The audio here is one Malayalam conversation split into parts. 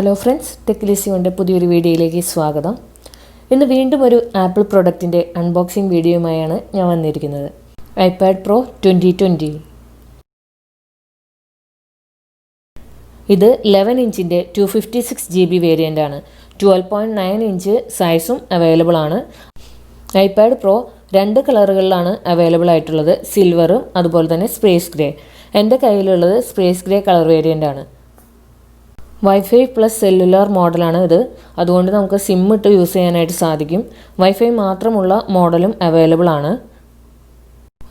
ഹലോ ഫ്രണ്ട്സ്, ടെക്ലിസിയോൻ്റെ പുതിയൊരു വീഡിയോയിലേക്ക് സ്വാഗതം. ഇന്ന് വീണ്ടും ഒരു ആപ്പിൾ പ്രൊഡക്റ്റിൻ്റെ അൺബോക്സിംഗ് വീഡിയോയുമായാണ് ഞാൻ വന്നിരിക്കുന്നത്. IPad pro 2020. ഇത് 11 ഇഞ്ചിൻ്റെ 256 GB വേരിയൻ്റ് ആണ്. 12.9 ഇഞ്ച് സൈസും അവൈലബിൾ ആണ്. ഐപാഡ് പ്രോ 2 കളറുകളിലാണ് അവൈലബിൾ ആയിട്ടുള്ളത്, സിൽവറും അതുപോലെ തന്നെ സ്പേസ് ഗ്രേ. എൻ്റെ കയ്യിലുള്ളത് സ്പേസ് ഗ്രേ കളർ വേരിയൻ്റ് ആണ്. വൈഫൈ പ്ലസ് സെല്ലുലാർ മോഡലാണ് ഇത്. അതുകൊണ്ട് നമുക്ക് സിം ഇട്ട് യൂസ് ചെയ്യാനായിട്ട് സാധിക്കും. വൈഫൈ മാത്രമുള്ള മോഡലും അവൈലബിൾ ആണ്.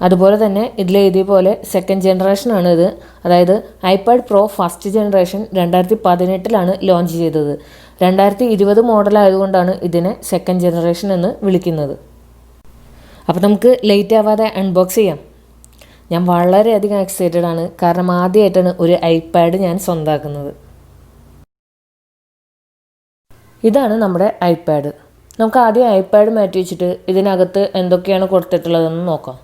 അതുപോലെ തന്നെ ഇതിലെഴുതിയ പോലെ സെക്കൻഡ് ജനറേഷൻ ആണ് ഇത്. അതായത് iPad pro first generation 2018 launch ചെയ്തത്. 2020 മോഡലായതുകൊണ്ടാണ് ഇതിനെ സെക്കൻഡ് ജനറേഷൻ എന്ന് വിളിക്കുന്നത്. അപ്പോൾ നമുക്ക് ലേറ്റ് ആവാതെ അൺബോക്സ് ചെയ്യാം. ഞാൻ വളരെയധികം എക്സൈറ്റഡ് ആണ്, കാരണം ആദ്യമായിട്ടാണ് ഒരു ഐപാഡ് ഞാൻ സ്വന്തമാക്കുന്നത്. ഇതാണ് നമ്മുടെ ഐപാഡ്. നമുക്ക് ആദ്യം ഐപാഡ് മാറ്റി വെച്ചിട്ട് ഇതിനകത്ത് എന്തൊക്കെയാണ് കൊടുത്തിട്ടുള്ളതെന്ന് നോക്കാം.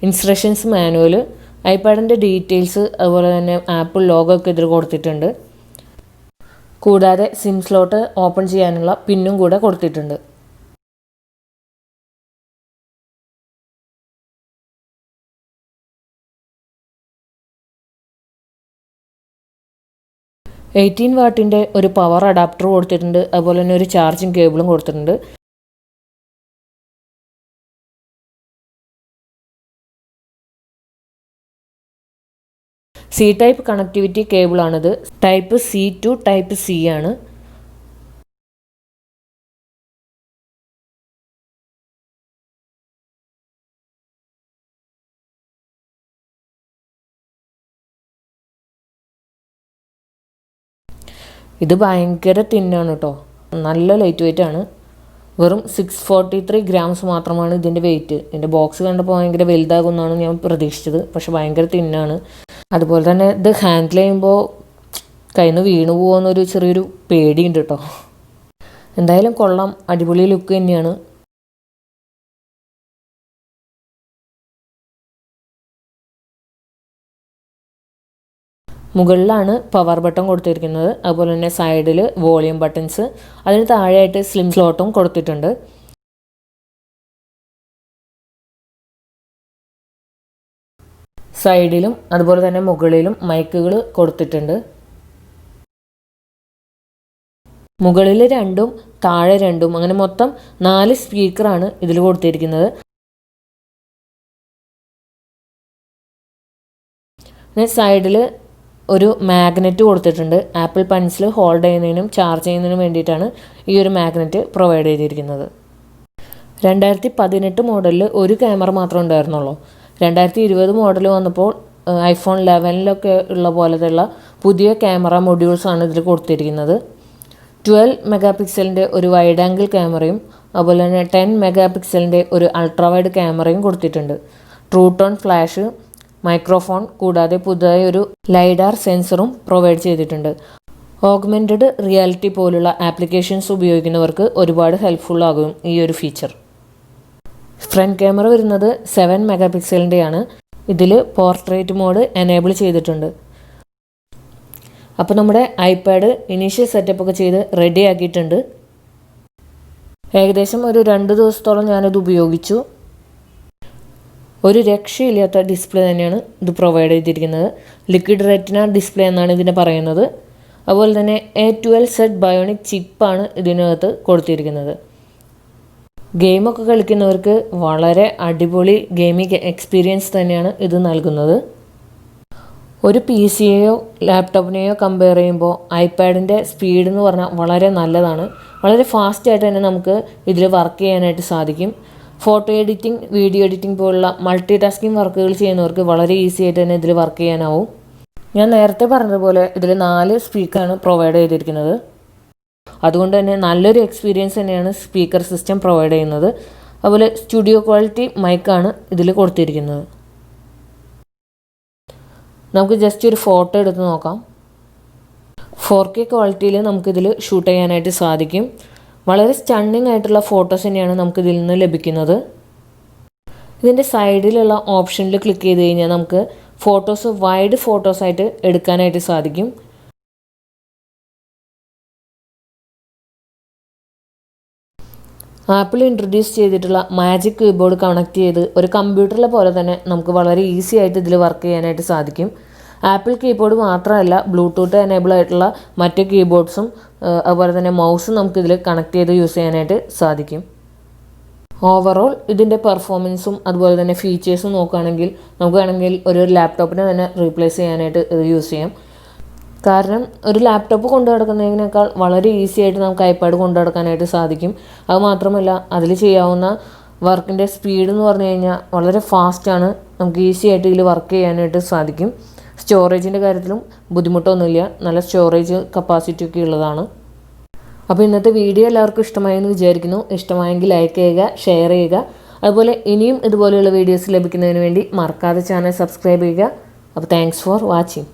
ഇൻസ്ട്രക്ഷൻസ് മാനുവൽ, ഐപാഡിൻ്റെ ഡീറ്റെയിൽസ്, അതുപോലെ തന്നെ ആപ്പിൾ ലോഗോ ഒക്കെ ഇതിൽ കൊടുത്തിട്ടുണ്ട്. കൂടാതെ സിം സ്ലോട്ട് ഓപ്പൺ ചെയ്യാനുള്ള പിന്നും കൂടെ കൊടുത്തിട്ടുണ്ട്. $18 വാട്ടിൻ്റെ ഒരു പവർ അഡാപ്റ്റർ കൊടുത്തിട്ടുണ്ട്. അതുപോലെ തന്നെ ഒരു ചാർജിങ് കേബിളും കൊടുത്തിട്ടുണ്ട്. സി ടൈപ്പ് കണക്ടിവിറ്റി കേബിളാണിത്. Type C to type C ആണ്. ഇത് ഭയങ്കര തിന്നാണ് കേട്ടോ, നല്ല ലൈറ്റ് വെയിറ്റ് ആണ്. വെറും 643 grams മാത്രമാണ് ഇതിൻ്റെ വെയിറ്റ്. ഇതിൻ്റെ ബോക്സ് കണ്ടപ്പോൾ ഭയങ്കര വലുതാകുമെന്നാണ് ഞാൻ പ്രതീക്ഷിച്ചത്, പക്ഷെ ഭയങ്കര തിന്നാണ്. അതുപോലെ തന്നെ ഇത് ഹാൻഡിൽ ചെയ്യുമ്പോൾ കയ്യിൽ നിന്ന് വീണു പോകുമെന്നൊരു ചെറിയൊരു പേടിയുണ്ട് കേട്ടോ. എന്തായാലും കൊള്ളാം, അടിപൊളി ലുക്ക് തന്നെയാണ്. മുകളിലാണ് പവർ ബട്ടൺ കൊടുത്തിരിക്കുന്നത്. അതുപോലെ തന്നെ സൈഡിൽ വോളിയം ബട്ടൺസ്, അതിന് താഴെയായിട്ട് സ്ലിം സ്ലോട്ടും കൊടുത്തിട്ടുണ്ട്. സൈഡിലും അതുപോലെ തന്നെ മുകളിലും മൈക്കുകൾ കൊടുത്തിട്ടുണ്ട്. മുകളിൽ 2ഉം താഴെ 2ഉം, അങ്ങനെ മൊത്തം 4 സ്പീക്കറാണ് ഇതിൽ കൊടുത്തിരിക്കുന്നത്. സൈഡിൽ ഒരു മാഗ്നറ്റ് കൊടുത്തിട്ടുണ്ട്. ആപ്പിൾ പെൻസിൽ ഹോൾഡ് ചെയ്യുന്നതിനും ചാർജ് ചെയ്യുന്നതിനും വേണ്ടിയിട്ടാണ് ഈ ഒരു മാഗ്നറ്റ് പ്രൊവൈഡ് ചെയ്തിരിക്കുന്നത്. 2018 മോഡലിൽ ഒരു ക്യാമറ മാത്രമേ ഉണ്ടായിരുന്നുള്ളൂ. 2020 മോഡൽ വന്നപ്പോൾ iPhone 11 ഉള്ള പോലത്തെയുള്ള പുതിയ ക്യാമറ മൊഡ്യൂൾസാണ് ഇതിൽ കൊടുത്തിരിക്കുന്നത്. 12 മെഗാപിക്സലിൻ്റെ ഒരു വൈഡ് ആംഗിൾ ക്യാമറയും അതുപോലെ തന്നെ 10 മെഗാപിക്സലിൻ്റെ ഒരു അൾട്രാ വൈഡ് ക്യാമറയും കൊടുത്തിട്ടുണ്ട്. ട്രൂ ടോൺ ഫ്ലാഷ്, മൈക്രോഫോൺ, കൂടാതെ പുതിയ ഒരു ലൈഡാർ സെൻസറും പ്രൊവൈഡ് ചെയ്തിട്ടുണ്ട്. ഓഗ്മെൻറ്റഡ് റിയാലിറ്റി പോലുള്ള ആപ്ലിക്കേഷൻസ് ഉപയോഗിക്കുന്നവർക്ക് ഒരുപാട് ഹെൽപ്ഫുൾ ആകും ഈ ഒരു ഫീച്ചർ. ഫ്രണ്ട് ക്യാമറ വരുന്നത് 7 മെഗാപിക്സലിൻ്റെയാണ്. ഇതിൽ പോർട്രേറ്റ് മോഡ് എനേബിൾ ചെയ്തിട്ടുണ്ട്. അപ്പോൾ നമ്മുടെ ഐപാഡ് ഇനീഷ്യൽ സെറ്റപ്പൊക്കെ ചെയ്ത് റെഡി ആക്കിയിട്ടുണ്ട്. ഏകദേശം ഒരു 2 ദിവസത്തോളം ഞാനിത് ഉപയോഗിച്ചു. ഒരു രക്ഷയില്ലാത്ത ഡിസ്പ്ലേ തന്നെയാണ് ഇത് പ്രൊവൈഡ് ചെയ്തിരിക്കുന്നത്. ലിക്വിഡ് റെറ്റിന ഡിസ്പ്ലേ എന്നാണ് ഇതിനെ പറയുന്നത്. അതുപോലെ തന്നെ A12Z ബയോണിക് ചിപ്പാണ് ഇതിനകത്ത് കൊടുത്തിരിക്കുന്നത്. ഗെയിമൊക്കെ കളിക്കുന്നവർക്ക് വളരെ അടിപൊളി ഗെയിമിംഗ് എക്സ്പീരിയൻസ് തന്നെയാണ് ഇത് നൽകുന്നത്. ഒരു PC-യെയോ ലാപ്ടോപ്പിനെയോ കമ്പയർ ചെയ്യുമ്പോൾ ഐപാഡിൻ്റെ സ്പീഡ് എന്ന് പറഞ്ഞാൽ വളരെ നല്ലതാണ്. വളരെ ഫാസ്റ്റായിട്ട് തന്നെ നമുക്ക് ഇതിൽ വർക്ക് ചെയ്യാനായിട്ട് സാധിക്കും. ഫോട്ടോ എഡിറ്റിംഗ്, വീഡിയോ എഡിറ്റിംഗ് പോലുള്ള മൾട്ടി ടാസ്കിങ് വർക്കുകൾ ചെയ്യുന്നവർക്ക് വളരെ ഈസി ആയിട്ട് തന്നെ ഇതിൽ വർക്ക് ചെയ്യാനാവും. ഞാൻ നേരത്തെ പറഞ്ഞതുപോലെ ഇതിൽ 4 സ്പീക്കറാണ് പ്രൊവൈഡ് ചെയ്തിരിക്കുന്നത്. അതുകൊണ്ട് തന്നെ നല്ലൊരു എക്സ്പീരിയൻസ് തന്നെയാണ് സ്പീക്കർ സിസ്റ്റം പ്രൊവൈഡ് ചെയ്യുന്നത്. അതുപോലെ സ്റ്റുഡിയോ ക്വാളിറ്റി മൈക്കാണ് ഇതിൽ കൊടുത്തിരിക്കുന്നത്. നമുക്ക് ജസ്റ്റ് ഒരു ഫോട്ടോ എടുത്ത് നോക്കാം. 4K ക്വാളിറ്റിയിൽ നമുക്കിതിൽ ഷൂട്ട് ചെയ്യാനായിട്ട് സാധിക്കും. വളരെ സ്റ്റണ്ണിങ് ആയിട്ടുള്ള ഫോട്ടോസ് തന്നെയാണ് നമുക്കിതിൽ നിന്ന് ലഭിക്കുന്നത്. ഇതിൻ്റെ സൈഡിലുള്ള ഓപ്ഷനിൽ ക്ലിക്ക് ചെയ്ത് കഴിഞ്ഞാൽ നമുക്ക് ഫോട്ടോസ് വൈഡ് ഫോട്ടോസായിട്ട് എടുക്കാനായിട്ട് സാധിക്കും. ആപ്പിൾ ഇൻട്രൊഡ്യൂസ് ചെയ്തിട്ടുള്ള മാജിക് കീബോർഡ് കണക്ട് ചെയ്ത് ഒരു കമ്പ്യൂട്ടറിലെ പോലെ തന്നെ നമുക്ക് വളരെ ഈസി ആയിട്ട് ഇതിൽ വർക്ക് ചെയ്യാനായിട്ട് സാധിക്കും. ആപ്പിൾ കീബോർഡ് മാത്രമല്ല, ബ്ലൂടൂത്ത് എനേബിൾ ആയിട്ടുള്ള മറ്റ് കീബോർഡ്സും അതുപോലെ തന്നെ മൗസും നമുക്കിതിൽ കണക്ട് ചെയ്ത് യൂസ് ചെയ്യാനായിട്ട് സാധിക്കും. ഓവറോൾ ഇതിൻ്റെ പെർഫോമൻസും അതുപോലെ തന്നെ ഫീച്ചേഴ്സും നോക്കുകയാണെങ്കിൽ നമുക്ക് വേണമെങ്കിൽ ഒരു ലാപ്ടോപ്പിനെ തന്നെ റീപ്ലേസ് ചെയ്യാനായിട്ട് ഇത് യൂസ് ചെയ്യാം. കാരണം ഒരു ലാപ്ടോപ്പ് കൊണ്ടു നടക്കുന്നതിനേക്കാൾ വളരെ ഈസി ആയിട്ട് നമുക്ക് ഐപാഡ് കൊണ്ടു നടക്കാനായിട്ട് സാധിക്കും. അതുമാത്രമല്ല, അതിൽ ചെയ്യാവുന്ന വർക്കിൻ്റെ സ്പീഡ് എന്ന് പറഞ്ഞു കഴിഞ്ഞാൽ വളരെ ഫാസ്റ്റാണ്. നമുക്ക് ഈസി ആയിട്ട് ഇതിൽ വർക്ക് ചെയ്യാനായിട്ട് സാധിക്കും. സ്റ്റോറേജിൻ്റെ കാര്യത്തിലും ബുദ്ധിമുട്ടൊന്നുമില്ല, നല്ല സ്റ്റോറേജ് കപ്പാസിറ്റി ഒക്കെ ഉള്ളതാണ്. അപ്പോൾ ഇന്നത്തെ വീഡിയോ എല്ലാവർക്കും ഇഷ്ടമായെന്ന് വിചാരിക്കുന്നു. ഇഷ്ടമായെങ്കിൽ ലൈക്ക് ചെയ്യുക, ഷെയർ ചെയ്യുക. അതുപോലെ ഇനിയും ഇതുപോലെയുള്ള വീഡിയോസ് ലഭിക്കുന്നതിന് വേണ്ടി മറക്കാതെ ചാനൽ സബ്സ്ക്രൈബ് ചെയ്യുക. അപ്പോൾ താങ്ക്സ് ഫോർ വാച്ചിങ്.